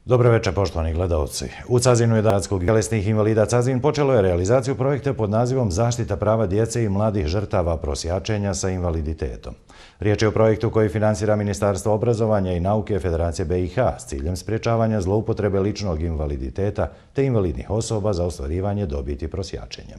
Dobro večer, poštovani gledalci. U Cazinu Gradskog tjelesnih invalida Cazin počelo je realizaciju projekta pod nazivom Zaštita prava djece i mladih žrtava prosjačenja sa invaliditetom. Riječ je o projektu koji financira Ministarstvo obrazovanja i nauke Federacije BiH s ciljem sprječavanja zloupotrebe ličnog invaliditeta te invalidnih osoba za ostvarivanje dobiti prosjačenjem.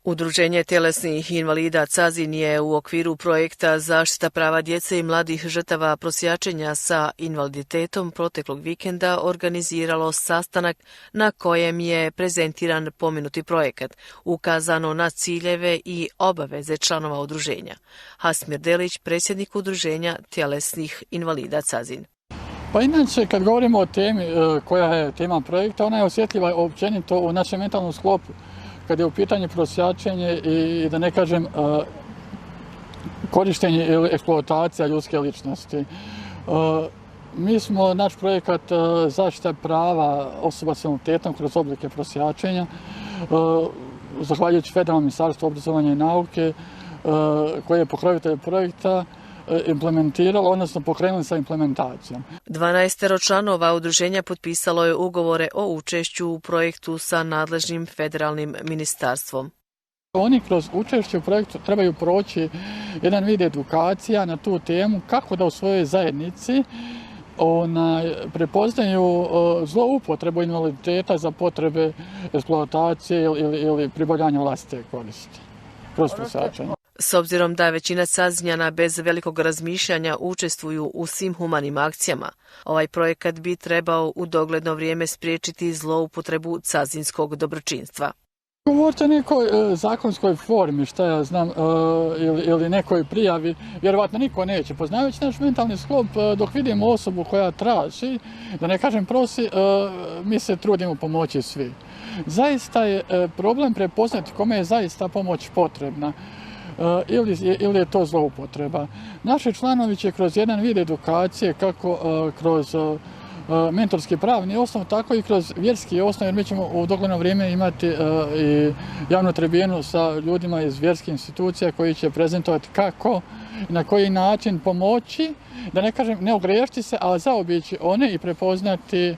Udruženje tjelesnih invalida Cazin je u okviru projekta Zaštita prava djece i mladih žrtava prosjačenja sa invaliditetom proteklog vikenda organiziralo sastanak na kojem je prezentiran pomenuti projekat, ukazano na ciljeve i obaveze članova udruženja. Hasmir Delić, predsjednik Udruženja tjelesnih invalida Cazin. Pa inače, kad govorimo o temi koja je tema projekta, ona je osjetljiva općenito u našem mentalnom sklopu. Kad je u pitanju prosjačenje i da ne kažem korištenje ili eksploatacija ljudske ličnosti. Mi smo naš projekat zaštita prava osoba s invaliditetom kroz oblike prosjačenja, zahvaljujući Federalnom ministarstvu obrazovanja i nauke, koje je pokrovitelj projekta, implementiralo, odnosno pokrenuli sa implementacijom. 12 članova udruženja potpisalo je ugovore o učešću u projektu sa nadležnim federalnim ministarstvom. Oni kroz učešće u projektu trebaju proći jedan vid edukacija na tu temu kako da u svojoj zajednici prepoznaju zloupotrebu invaliditeta za potrebe eksploatacije ili pribavljanja vlastite koristi kroz prosjačenje. S obzirom da većina Cazinjana bez velikog razmišljanja učestvuju u svim humanim akcijama, ovaj projekat bi trebao u dogledno vrijeme spriječiti zloupotrebu cazinskog dobročinstva. Govorite o nekoj zakonskoj formi, šta ja znam, ili nekoj prijavi, vjerovatno niko neće. Poznavajući naš mentalni sklop, dok vidimo osobu koja traži, da ne kažem prosi, mi se trudimo pomoći svi. Zaista je problem prepoznati kome je zaista pomoć potrebna. Ili je to zloupotreba. Naši članovi će kroz jedan vid edukacije, kako kroz mentorski pravni osnov, tako i kroz vjerski osnov, jer mi ćemo u dogledno vrijeme imati i javnu tribinu sa ljudima iz vjerskih institucija koji će prezentovati kako i na koji način pomoći, da ne kažem ne ogriješiti se, ali zaobići one i prepoznati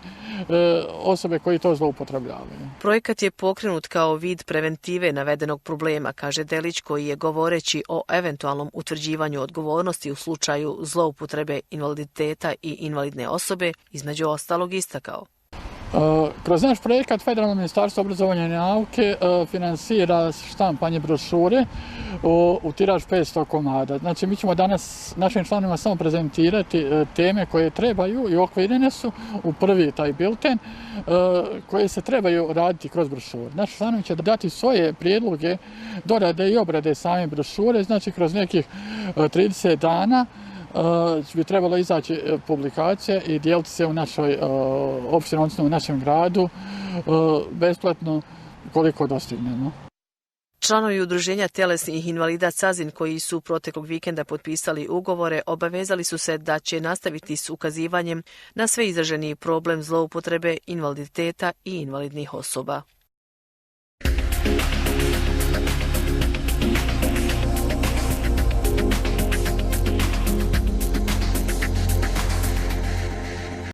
osobe koji to zloupotrebljavaju. Projekat je pokrenut kao vid preventive navedenog problema, kaže Delić, koji je govoreći o eventualnom utvrđivanju odgovornosti u slučaju zloupotrebe invaliditeta i invalidne osobe, između ostalog istakao. Kroz naš projekat Federalno ministarstvo obrazovanja i nauke finansira štampanje brošure u tiraž 500 komada. Znači, mi ćemo danas našim članovima samo prezentirati teme koje trebaju i okvirene su u prvi taj bilten, koje se trebaju raditi kroz brošure. Naši članovi će dati svoje prijedloge, dorade i obrade same brošure, znači kroz nekih 30 dana bi trebalo izaći publikacija i dijeliti se u našoj opštini, odnosno u našem gradu, besplatno koliko dostignemo. Članovi udruženja tjelesnih invalida Cazin, koji su proteklog vikenda potpisali ugovore, obavezali su se da će nastaviti s ukazivanjem na sve izraženiji problem zloupotrebe invaliditeta i invalidnih osoba.